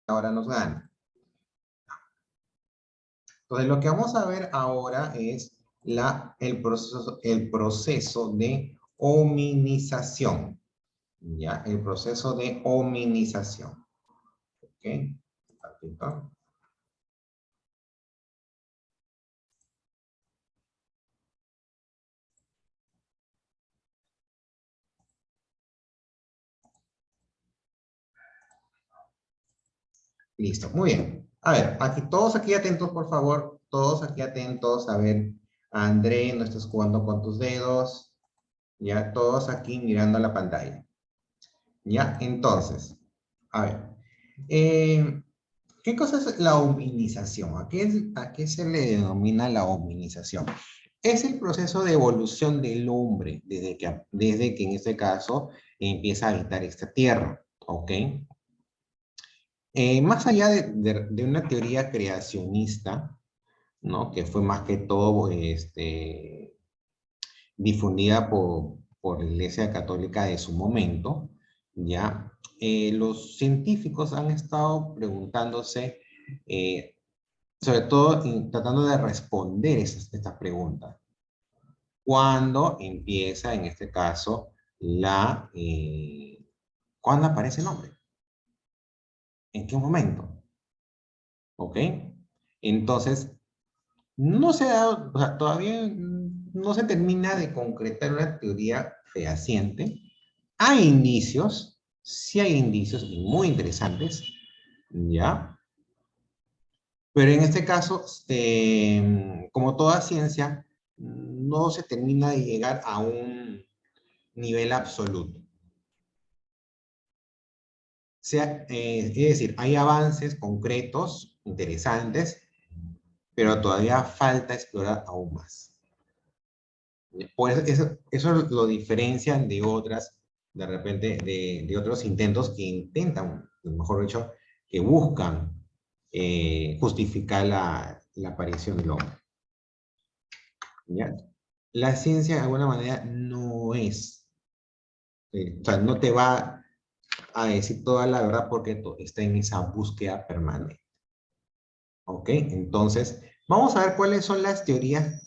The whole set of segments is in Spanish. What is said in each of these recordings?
ahora nos gana. Entonces, lo que vamos a ver ahora es el proceso de hominización. ¿Ya? El proceso de hominización. ¿Ok? Ratito. Listo, muy bien. A ver, aquí todos aquí atentos, por favor. Todos aquí atentos. A ver, André, no estás jugando con tus dedos. Ya, todos aquí mirando la pantalla. Ya, entonces, a ver. ¿Qué cosa es la hominización? A qué se le denomina la hominización? Es el proceso de evolución del hombre desde que en este caso empieza a habitar esta tierra. ¿Ok? Más allá de una teoría creacionista, ¿no? Que fue más que todo difundida por la Iglesia Católica de su momento, ¿ya? Los científicos han estado preguntándose, sobre todo tratando de responder estas preguntas. ¿Cuándo empieza, en este caso, ¿cuándo aparece el hombre? ¿En qué momento? ¿Ok? Entonces, no se ha dado, o sea, todavía no se termina de concretar una teoría fehaciente. Hay indicios, sí hay indicios y muy interesantes, ¿ya? Pero en este caso, como toda ciencia, no se termina de llegar a un nivel absoluto. Es decir, hay avances concretos, interesantes, pero todavía falta explorar aún más. Pues eso lo diferencian de otras, de repente, de otros intentos que intentan, mejor dicho, que buscan justificar la aparición del hombre. ¿Ya? La ciencia, de alguna manera, no es, o sea, no te va a decir toda la verdad porque está en esa búsqueda permanente. ¿Ok? Entonces, vamos a ver cuáles son las teorías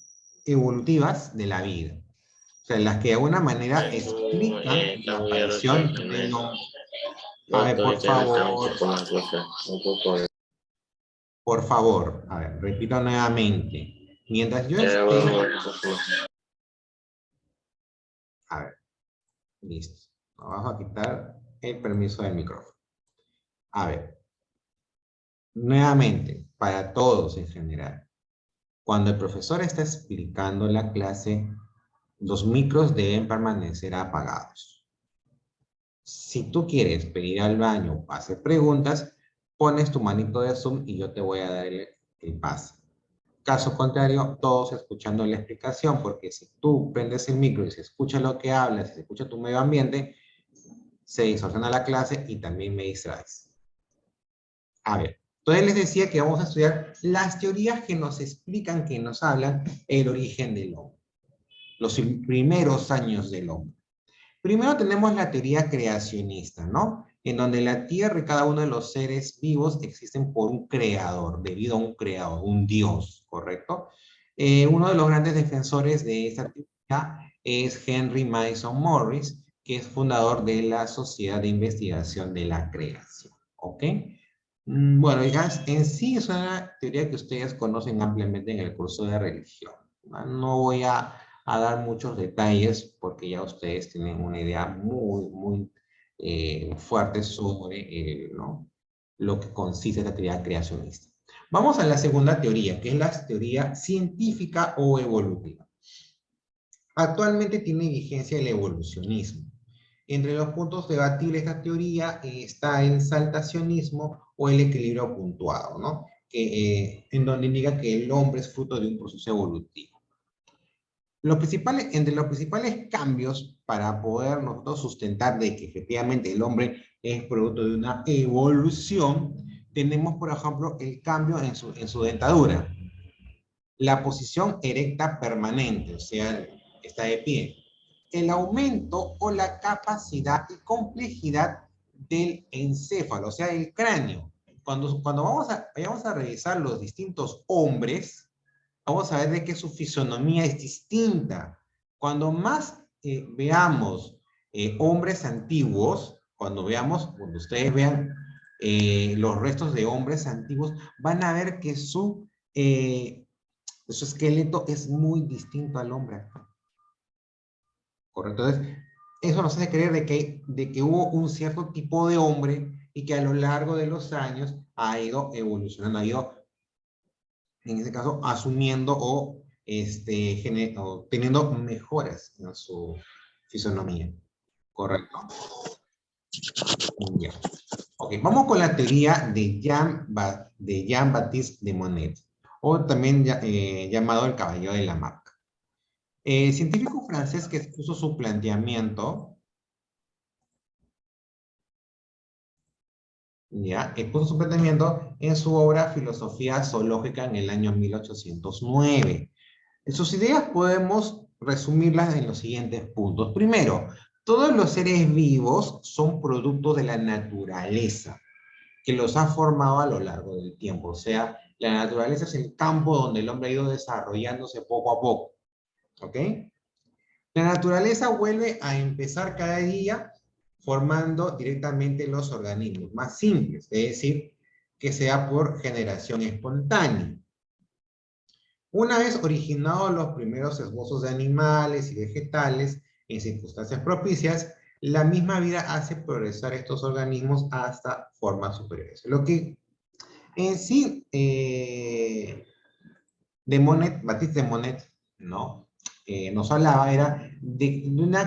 evolutivas de la vida. O sea, las que de alguna manera explican la aparición del hombre. A ver, por favor, a ver, repito nuevamente. Mientras yo esté... A ver, listo. Vamos a quitar el permiso del micrófono. A ver, nuevamente, para todos en general. Cuando el profesor está explicando la clase, los micros deben permanecer apagados. Si tú quieres pedir al baño o hacer preguntas, pones tu manito de Zoom y yo te voy a dar el pase. Caso contrario, todos escuchando la explicación, porque si tú prendes el micro y se escucha lo que hablas, se escucha tu medio ambiente, se distorsiona la clase y también me distraes. A ver, entonces les decía que vamos a estudiar las teorías que nos explican, que nos hablan el origen del hombre, los primeros años del hombre. Primero tenemos la teoría creacionista, ¿no? En donde la Tierra y cada uno de los seres vivos existen por un creador, debido a un creador, un Dios, ¿correcto? Uno de los grandes defensores de esta teoría es Henry Mason Morris, que es fundador de la Sociedad de Investigación de la Creación, ¿ok? Bueno, en sí es una teoría que ustedes conocen ampliamente en el curso de religión. No voy a dar muchos detalles porque ya ustedes tienen una idea muy fuerte sobre ¿no? lo que consiste esta teoría creacionista. Vamos a la segunda teoría, que es la teoría científica o evolutiva. Actualmente tiene vigencia el evolucionismo. Entre los puntos debatibles de esta teoría está el saltacionismo o el equilibrio puntuado, ¿no? En donde indica que el hombre es fruto de un proceso evolutivo. Entre los principales cambios para poder nosotros sustentar de que efectivamente el hombre es producto de una evolución, tenemos, por ejemplo, el cambio en su dentadura. La posición erecta permanente, o sea, está de pie. El aumento o la capacidad y complejidad del encéfalo, o sea, el cráneo. cuando vayamos a revisar los distintos hombres, vamos a ver de que su fisonomía es distinta. Cuando más veamos hombres antiguos, cuando ustedes vean los restos de hombres antiguos, van a ver que su esqueleto es muy distinto al hombre actual. ¿Correcto? Entonces, eso nos hace creer de que hubo un cierto tipo de hombre y que a lo largo de los años ha ido evolucionando, ha ido, en este caso, asumiendo o teniendo mejoras en su fisonomía. ¿Correcto? Ya. Ok, vamos con la teoría de Jean-Baptiste de Monnet, o también llamado el caballero de Lamarck. Científico francés que expuso su planteamiento, expuso su planteamiento en su obra Filosofía Zoológica en el año 1809. Sus ideas podemos resumirlas en los siguientes puntos. Primero, todos los seres vivos son productos de la naturaleza, que los ha formado a lo largo del tiempo. O sea, la naturaleza es el campo donde el hombre ha ido desarrollándose poco a poco. ¿Ok? La naturaleza vuelve a empezar cada día formando directamente los organismos más simples, es decir, que sea por generación espontánea. Una vez originados los primeros esbozos de animales y vegetales en circunstancias propicias, la misma vida hace progresar estos organismos hasta formas superiores. Lo que en sí, Baptiste de Monnet, ¿no? Nos hablaba era de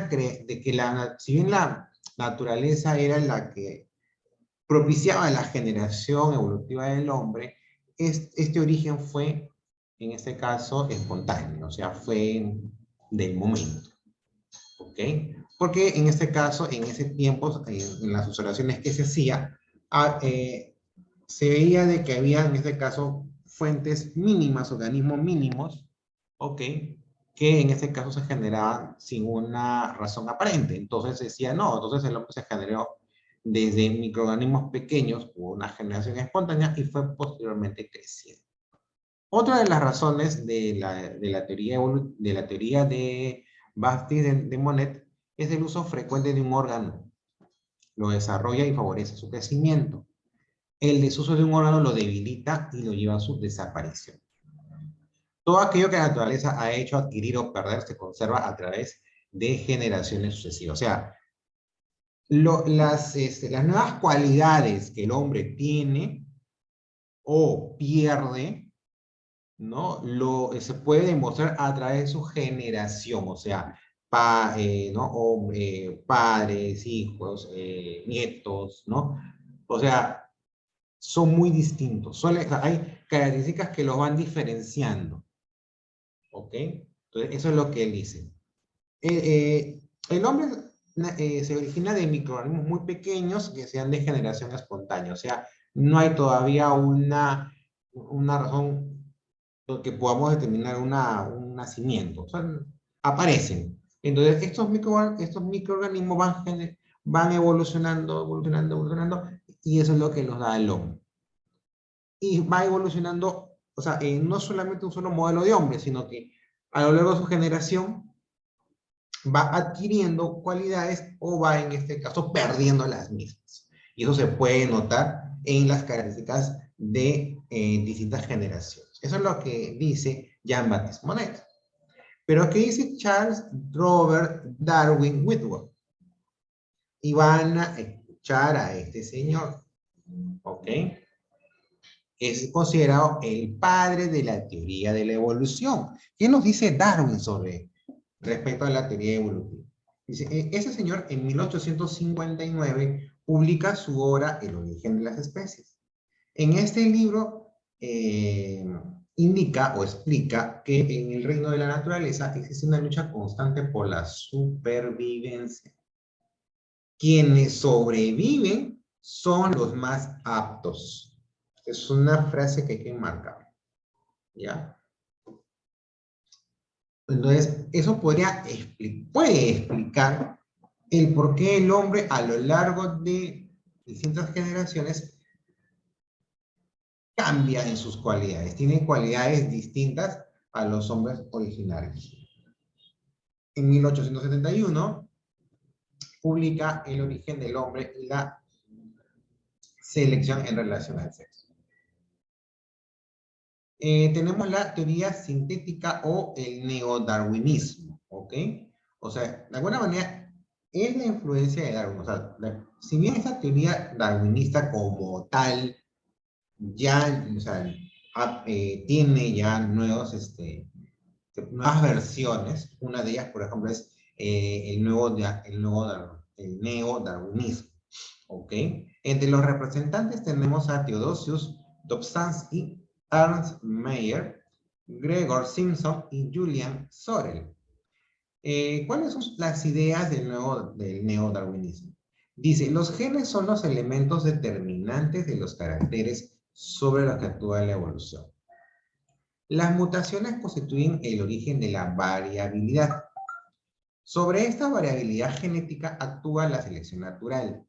que si bien la naturaleza era la que propiciaba la generación evolutiva del hombre, este origen fue, en este caso, espontáneo, o sea, fue del momento. ¿Ok? Porque en este caso, en ese tiempo, en las observaciones que se hacía, se veía de que había, en este caso, fuentes mínimas, organismos mínimos, ¿ok? Que en este caso se generaban sin una razón aparente. Entonces decía, no, entonces el hombre se generó desde microorganismos pequeños, hubo una generación espontánea y fue posteriormente creciendo. Otra de las razones de la teoría de Baptiste de Monnet es el uso frecuente de un órgano. Lo desarrolla y favorece su crecimiento. El desuso de un órgano lo debilita y lo lleva a su desaparición. Todo aquello que la naturaleza ha hecho adquirir o perder se conserva a través de generaciones sucesivas. O sea, las nuevas cualidades que el hombre tiene o pierde, ¿no? Se puede demostrar a través de su generación, o sea, ¿no? Padres, hijos, nietos, ¿no? O sea, son muy distintos. Hay características que los van diferenciando. ¿Ok? Entonces, eso es lo que él dice. El hombre se origina de microorganismos muy pequeños que sean de generación espontánea. O sea, no hay todavía una razón que podamos determinar un nacimiento. O sea, aparecen. Entonces, estos microorganismos van evolucionando, y eso es lo que nos da el hombre. Y va evolucionando, o sea, no solamente un solo modelo de hombre, sino que a lo largo de su generación va adquiriendo cualidades o va, en este caso, perdiendo las mismas. Y eso se puede notar en las características de distintas generaciones. Eso es lo que dice Jean-Baptiste Monnet. Pero ¿qué dice Charles Robert Darwin Whitworth? Y van a escuchar a este señor, ¿ok? Es considerado el padre de la teoría de la evolución. ¿Qué nos dice Darwin respecto a la teoría evolutiva? Dice, ese señor en 1859 publica su obra El origen de las especies. En este libro indica o explica que en el reino de la naturaleza existe una lucha constante por la supervivencia. Quienes sobreviven son los más aptos. Es una frase que hay que marcar, ¿ya? Entonces, eso puede explicar el por qué el hombre a lo largo de distintas generaciones cambia en sus cualidades, tienen cualidades distintas a los hombres originarios. En 1871 publica El origen del hombre y la selección en relación al sexo. Tenemos la teoría sintética o el neodarwinismo, ¿ok? O sea, de alguna manera es la influencia de Darwin. O sea, si bien esa teoría darwinista como tal ya, o sea, tiene ya nuevas versiones, una de ellas, por ejemplo, es el neodarwinismo, ¿ok? Entre los representantes tenemos a Theodosius Dobzhansky, Ernst Mayr, Gregor Simpson y Julian Sorel. ¿Cuáles son las ideas del neodarwinismo? Dice, los genes son los elementos determinantes de los caracteres sobre los que actúa la evolución. Las mutaciones constituyen el origen de la variabilidad. Sobre esta variabilidad genética actúa la selección natural,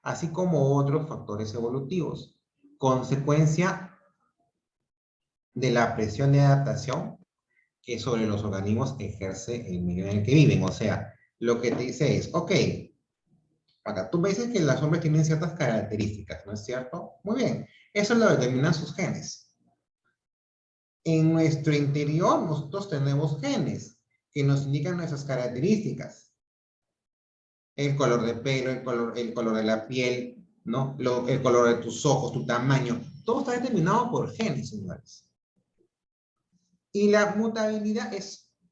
así como otros factores evolutivos, consecuencia de la presión de adaptación que sobre los organismos ejerce el medio en el que viven. O sea, lo que te dice es, ok, acá tú me dices que los hombres tienen ciertas características, ¿no es cierto? Muy bien, eso lo determinan sus genes. En nuestro interior nosotros tenemos genes que nos indican nuestras características. El color de pelo, el color de la piel, ¿no? El color de tus ojos, tu tamaño. Todo está determinado por genes, señores. Y la mutabilidad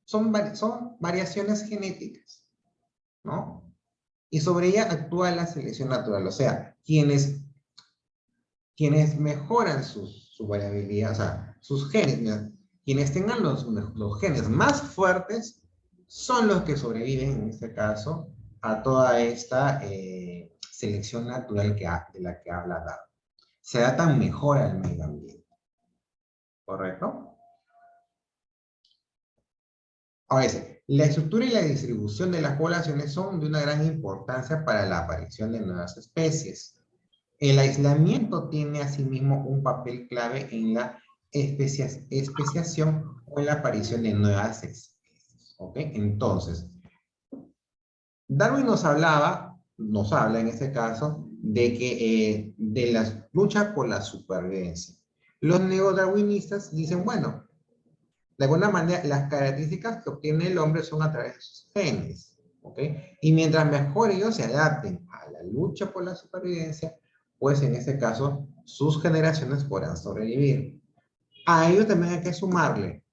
son variaciones genéticas, ¿no? Y sobre ella actúa la selección natural. O sea, quienes mejoran su variabilidad, o sea, sus genes, mira, quienes tengan los genes más fuertes son los que sobreviven, en este caso, a toda esta selección natural de la que habla Darwin. Se adaptan mejor al medio ambiente. ¿Correcto? Ahora dice, la estructura y la distribución de las poblaciones son de una gran importancia para la aparición de nuevas especies. El aislamiento tiene asimismo un papel clave en la especiación o en la aparición de nuevas especies. ¿Ok? Entonces, Darwin nos habla en este caso, de la lucha por la supervivencia. Los neodarwinistas dicen, bueno, de alguna manera las características que obtiene el hombre son a través de sus genes. ¿Ok? Y mientras mejor ellos se adapten a la lucha por la supervivencia, pues en este caso sus generaciones podrán sobrevivir. A ello también hay que sumarle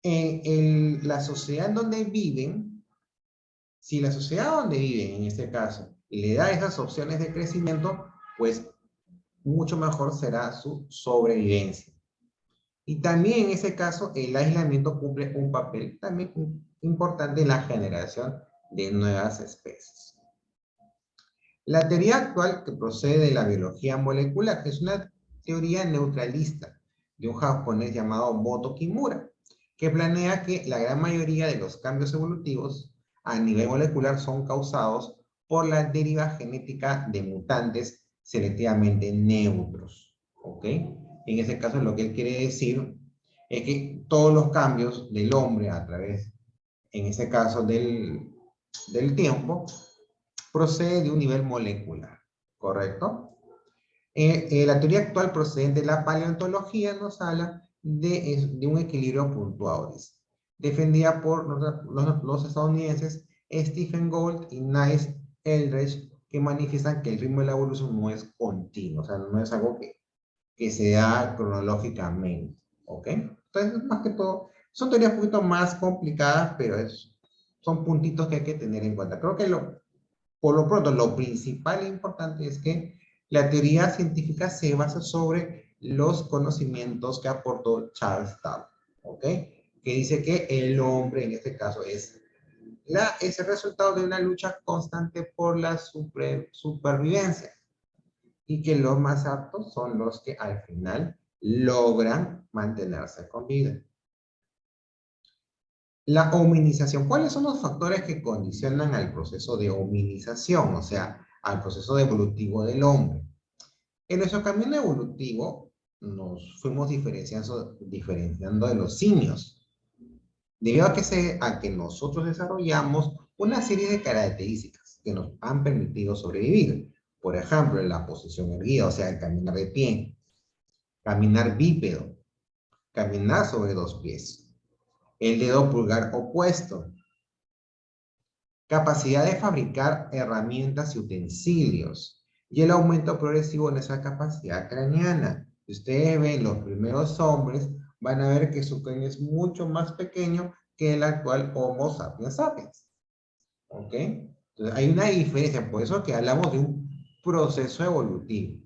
la sociedad en donde viven. Si la sociedad donde viven, en este caso, le da esas opciones de crecimiento, pues mucho mejor será su sobrevivencia. Y también en ese caso, el aislamiento cumple un papel también importante en la generación de nuevas especies. La teoría actual, que procede de la biología molecular, es una teoría neutralista de un japonés llamado Moto Kimura, que planea que la gran mayoría de los cambios evolutivos a nivel molecular son causados por la deriva genética de mutantes selectivamente neutros. ¿Ok? En ese caso, lo que él quiere decir es que todos los cambios del hombre a través, en ese caso, del tiempo, procede de un nivel molecular, ¿correcto? La teoría actual procedente de la paleontología nos habla de un equilibrio puntuado, defendida por los estadounidenses Stephen Gould y Niles Eldredge, que manifiestan que el ritmo de la evolución no es continuo, o sea, no es algo que se da cronológicamente, ¿ok? Entonces, más que todo, son teorías un poquito más complicadas, pero son puntitos que hay que tener en cuenta. Creo que por lo pronto, lo principal e importante es que la teoría científica se basa sobre los conocimientos que aportó Charles Darwin, ¿ok? Que dice que el hombre, en este caso, es el resultado de una lucha constante por la supervivencia y que los más aptos son los que al final logran mantenerse con vida. La hominización. ¿Cuáles son los factores que condicionan al proceso de hominización? O sea, al proceso evolutivo del hombre. En nuestro camino evolutivo, nos fuimos diferenciando de los simios, debido a que nosotros desarrollamos una serie de características que nos han permitido sobrevivir. Por ejemplo, la posición erguida, o sea, el caminar de pie, caminar bípedo, caminar sobre dos pies, el dedo pulgar opuesto, capacidad de fabricar herramientas y utensilios, y el aumento progresivo en esa capacidad craneana. Si ustedes ven los primeros hombres, van a ver que su cráneo es mucho más pequeño que el actual Homo sapiens sapiens. ¿Ok? Entonces hay una diferencia, por eso que hablamos de un proceso evolutivo.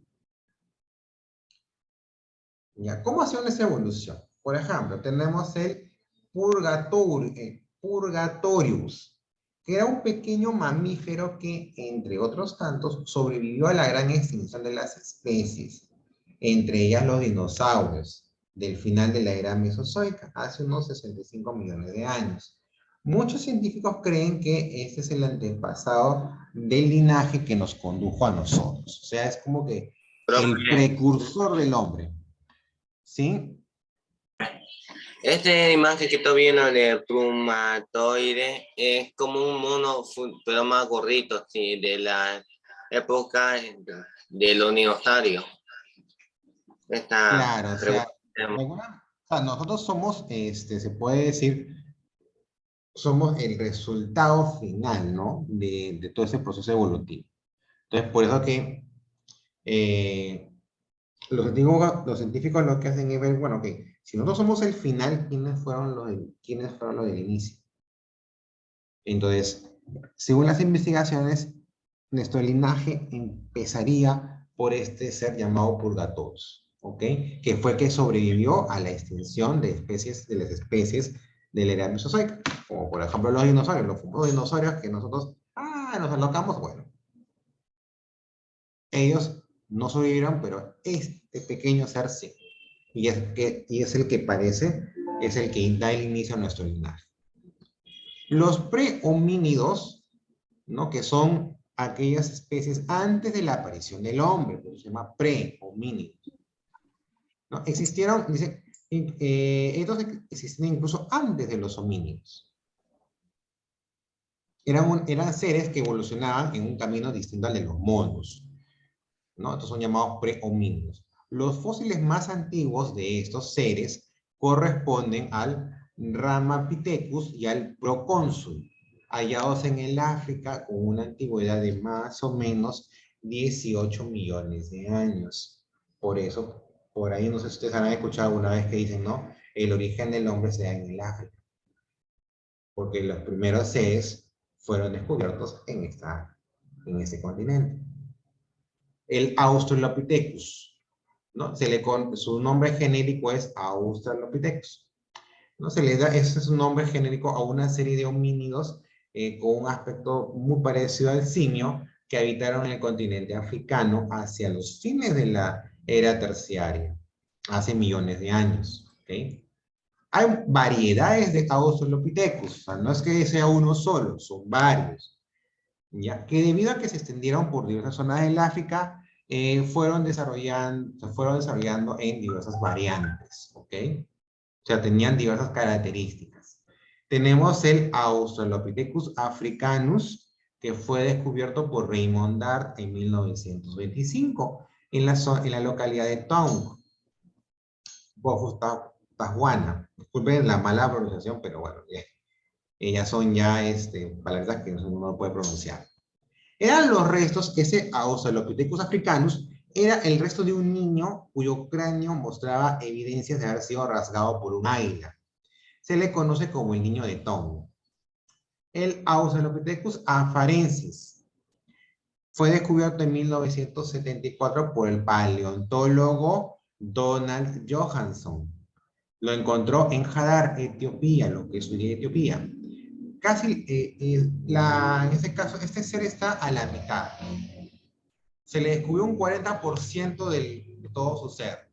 ¿Ya? ¿Cómo ha sido esa evolución? Por ejemplo, tenemos el Purgatorius, que era un pequeño mamífero que, entre otros tantos, sobrevivió a la gran extinción de las especies, entre ellas los dinosaurios, del final de la era mesozoica, hace unos 65 millones de años. Muchos científicos creen que este es el antepasado del linaje que nos condujo a nosotros. O sea, es como que el Profe, precursor del hombre. ¿Sí? este imagen que estoy viendo de Plumatoide es como un mono, pero más gordito, sí, de la época de los dinosaurios. Esta Claro, o sea, pregunta. o sea, nosotros somos, se puede decir, somos el resultado final, ¿no? De todo ese proceso evolutivo. Entonces, por eso que eh, los científicos lo que hacen es ver, bueno, que si nosotros somos el final, ¿quiénes fueron los del inicio? Entonces, según las investigaciones, nuestro linaje empezaría por este ser llamado Purgatorius, ¿ok? Que fue que sobrevivió a la extinción de las especies de la era mesozoica, como por ejemplo los dinosaurios, los famosos dinosaurios que nosotros, nos alocamos, bueno, ellos no sobrevivieron, pero este pequeño ser sí, y es el que parece, es el que da el inicio a nuestro linaje. Los prehomínidos, ¿no? Que son aquellas especies antes de la aparición del hombre, por eso se llama prehomínidos, ¿no? Existieron, dice, estos existían incluso antes de los homínidos. Eran seres que evolucionaban en un camino distinto al de los monos, ¿no? Estos son llamados prehomínidos. Los fósiles más antiguos de estos seres corresponden al Ramapithecus y al Procónsul, hallados en el África con una antigüedad de más o menos 18 millones de años. Por eso, por ahí no sé si ustedes han escuchado alguna vez que dicen, no, el origen del hombre se da en el África, porque los primeros seres fueron descubiertos en este continente. El Australopithecus, ¿no? Su nombre genérico es Australopithecus, ¿no? Ese es un nombre genérico a una serie de homínidos con un aspecto muy parecido al simio que habitaron en el continente africano hacia los fines de la era terciaria, hace millones de años, ¿ok? Hay variedades de Australopithecus, o sea, no es que sea uno solo, son varios, ¿ya? Que debido a que se extendieron por diversas zonas del África, se fueron desarrollando en diversas variantes, ¿ok? O sea, tenían diversas características. Tenemos el Australopithecus africanus, que fue descubierto por Raymond Dart en 1925 en la localidad de Taung, Bophuthatswana. Disculpen la mala pronunciación, pero bueno, ellas son ya palabras que uno no puede pronunciar. Eran los restos, ese Australopithecus africanus era el resto de un niño cuyo cráneo mostraba evidencias de haber sido rasgado por un águila. Se le conoce como el niño de Tom. El Australopithecus afarensis fue descubierto en 1974 por el paleontólogo Donald Johansson. Lo encontró en Hadar, Etiopía, lo que es hoy Etiopía. Casi, en este caso, este ser está a la mitad. Se le descubrió un 40% de todo su ser.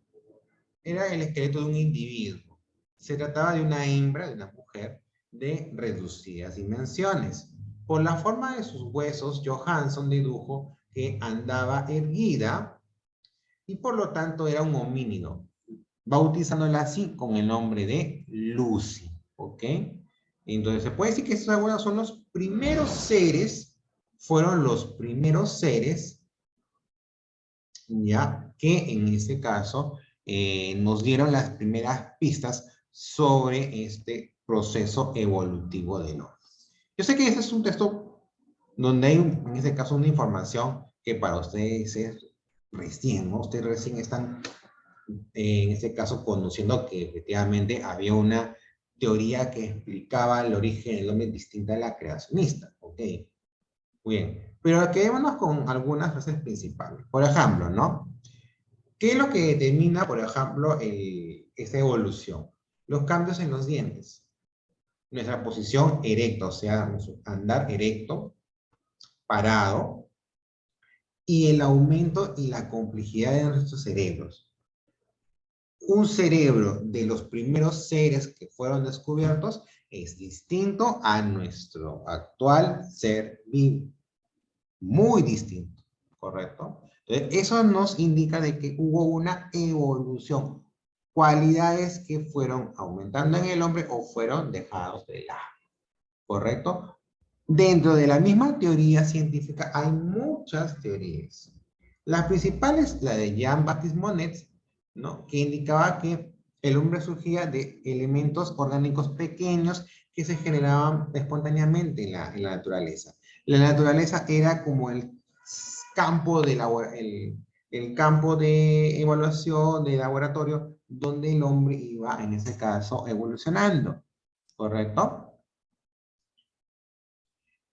Era el esqueleto de un individuo. Se trataba de una hembra, de una mujer, de reducidas dimensiones. Por la forma de sus huesos, Johansson dedujo que andaba erguida y por lo tanto era un homínido. bautizándola así con el nombre de Lucy, ¿ok? Entonces se puede decir que estos abuelos son los primeros seres, fueron los primeros seres, ya, que en este caso nos dieron las primeras pistas sobre este proceso evolutivo del hombre. Yo sé que este es un texto donde hay, en este caso, una información que para ustedes es recién, ¿no? Ustedes recién están, en este caso, conociendo que efectivamente había una teoría que explicaba el origen del hombre distinta a la creacionista, ¿ok? Muy bien, pero quedémonos con algunas frases principales. Por ejemplo, ¿no? ¿Qué es lo que determina, por ejemplo, esta evolución? Los cambios en los dientes. Nuestra posición erecta, o sea, nuestro andar erecto, parado, y el aumento y la complejidad de nuestros cerebros. Un cerebro de los primeros seres que fueron descubiertos es distinto a nuestro actual ser vivo. Muy distinto, ¿correcto? Entonces, eso nos indica de que hubo una evolución. Cualidades que fueron aumentando en el hombre o fueron dejados de lado, ¿correcto? Dentro de la misma teoría científica hay muchas teorías. Las principales, la de Jean-Baptiste Monnet, ¿no? Que indicaba que el hombre surgía de elementos orgánicos pequeños que se generaban espontáneamente en la naturaleza. La naturaleza era como el campo el campo de evaluación, de laboratorio, donde el hombre iba, en ese caso, evolucionando, ¿correcto?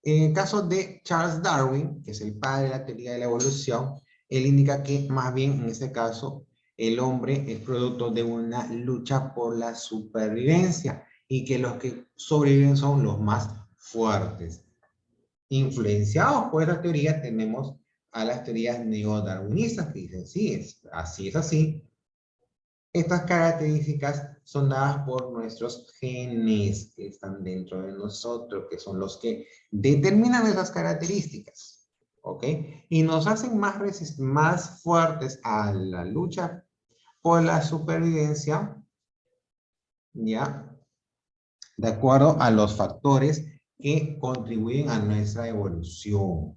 En el caso de Charles Darwin, que es el padre de la teoría de la evolución, él indica que más bien en este caso el hombre es producto de una lucha por la supervivencia y que los que sobreviven son los más fuertes. Influenciados por esta teoría tenemos a las teorías neodarwinistas que dicen sí, es así. Estas características son dadas por nuestros genes que están dentro de nosotros, que son los que determinan esas características, ¿ok? Y nos hacen más fuertes a la lucha por la supervivencia, ¿ya? De acuerdo a los factores que contribuyen a nuestra evolución.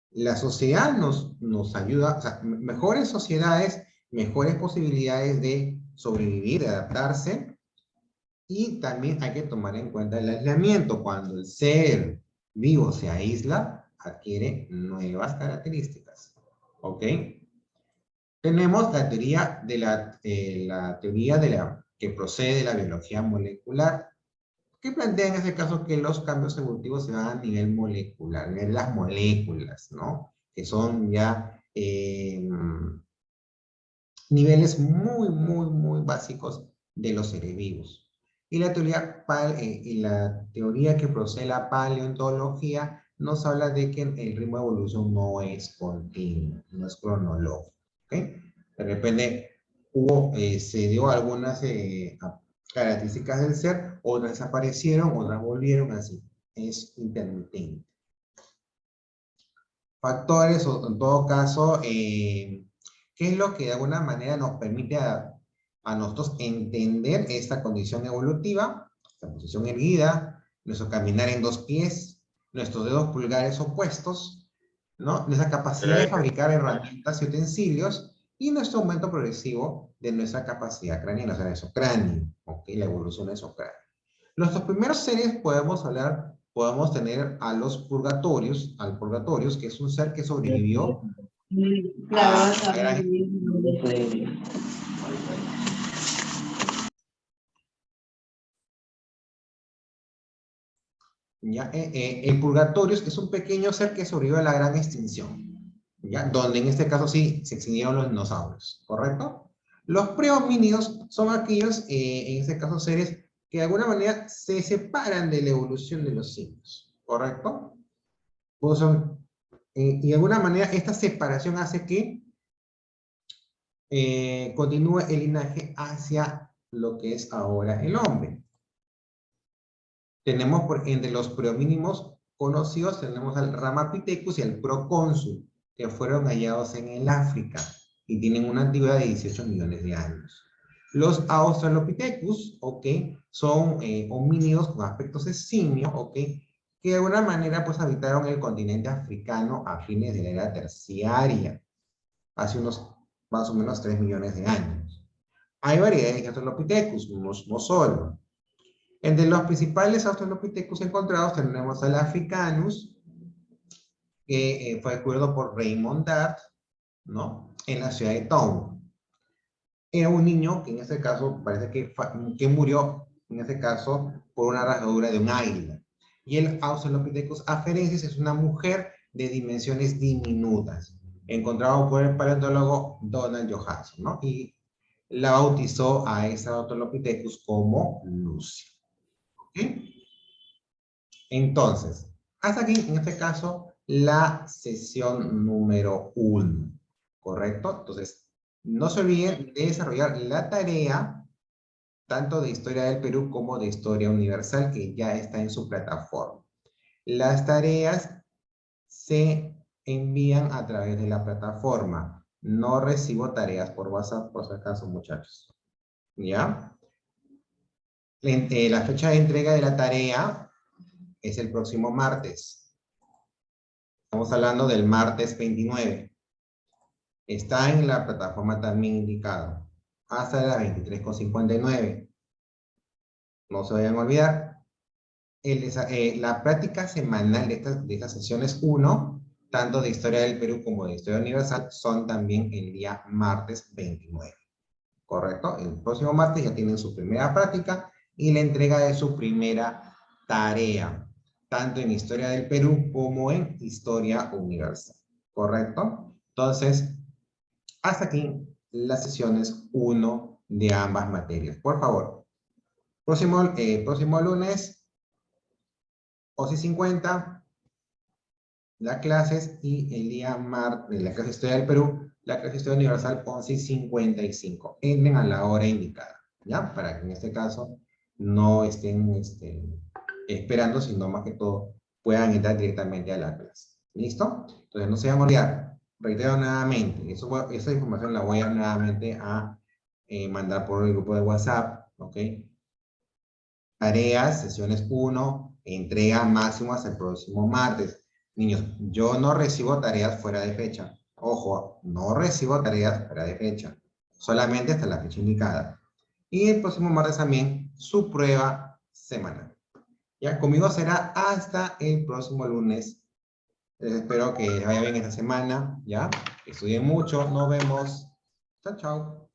La sociedad nos ayuda, o sea, mejores sociedades, mejores posibilidades de sobrevivir, de adaptarse, y también hay que tomar en cuenta el aislamiento. Cuando el ser vivo se aísla, adquiere nuevas características. ¿Ok? Tenemos la teoría que procede de la biología molecular, que plantea en ese caso que los cambios evolutivos se dan a nivel molecular, en las moléculas, ¿no? Que son ya niveles muy básicos de los seres vivos. Y la teoría que procede de la paleontología nos habla de que el ritmo de evolución no es continuo, no es cronológico. ¿Okay? De repente se dio algunas características del ser, otras desaparecieron, otras volvieron, así. Es intermitente. Factores, o en todo caso, ¿qué es lo que de alguna manera nos permite a nosotros entender esta condición evolutiva? Esta posición erguida, nuestro caminar en dos pies, nuestros dedos pulgares opuestos, ¿no? Nuestra capacidad de fabricar herramientas y utensilios, y nuestro aumento progresivo de nuestra capacidad craneana, o sea, de su cráneo, ¿ok? La evolución de su cráneo. Nuestros primeros seres podemos tener a los purgatorios, que es un ser que sobrevivió Claro, a gran... ¿Ya? El purgatorio es un pequeño ser que sobrevivió a la gran extinción, ¿ya? Donde en este caso sí se extinguieron los dinosaurios, ¿correcto? Los prehomínidos son aquellos, en este caso, seres que de alguna manera se separan de la evolución de los simios, ¿correcto? Pues y de alguna manera esta separación hace que continúe el linaje hacia lo que es ahora el hombre. Tenemos entre los prehomínimos conocidos, tenemos al Ramapithecus y al Procónsul, que fueron hallados en el África. y tienen una antigüedad de 18 millones de años. Los Australopithecus, ¿ok? Son homínidos con aspectos de simio, ¿ok? Que de alguna manera pues habitaron el continente africano a fines de la era terciaria, hace unos más o menos 3 millones de años. Hay variedades de Australopithecus, no solo. Entre los principales Australopithecus encontrados tenemos al Africanus, que fue descubierto por Raymond Dart, ¿no? En la ciudad de Town. Era un niño que en este caso parece que murió, en este caso, por una rasgadura de un águila. Y el Australopithecus afarensis es una mujer de dimensiones diminutas, encontrado por el paleontólogo Donald Johanson, ¿no? Y la bautizó a esa Australopithecus como Lucy. ¿Ok? Entonces, hasta aquí, en este caso, la sesión número 1, ¿correcto? Entonces, no se olviden de desarrollar la tarea, tanto de Historia del Perú como de Historia Universal, que ya está en su plataforma. Las tareas se envían a través de la plataforma. No recibo tareas por WhatsApp, por si acaso, muchachos. ¿Ya? La fecha de entrega de la tarea es el próximo martes. Estamos hablando del martes 29. Está en la plataforma también indicado. Hasta las 23:59. No se vayan a olvidar. La práctica semanal de estas sesiones 1, tanto de Historia del Perú como de Historia Universal, son también el día martes 29. ¿Correcto? El próximo martes ya tienen su primera práctica y la entrega de su primera tarea, tanto en Historia del Perú como en Historia Universal. ¿Correcto? Entonces, hasta aquí las sesiones 1 de ambas materias. Por favor, próximo lunes, 11:50, las clases, y el día martes, la clase de Historia del Perú, la clase de Historia Universal, 11:55. Entren a la hora indicada, ¿ya? Para que en este caso no estén esperando, sino más que todo puedan entrar directamente a la clase. ¿Listo? Entonces no se vayan a olvidar. Reitero nuevamente, esa información la voy a nuevamente a mandar por el grupo de WhatsApp, ¿ok? Tareas, sesiones 1, entrega máximo hasta el próximo martes. Niños, yo no recibo tareas fuera de fecha. Ojo, no recibo tareas fuera de fecha. Solamente hasta la fecha indicada. Y el próximo martes también su prueba semanal. Ya, conmigo será hasta el próximo lunes. Espero que les vaya bien esta semana. Ya, estudien mucho. Nos vemos. Chao, chao.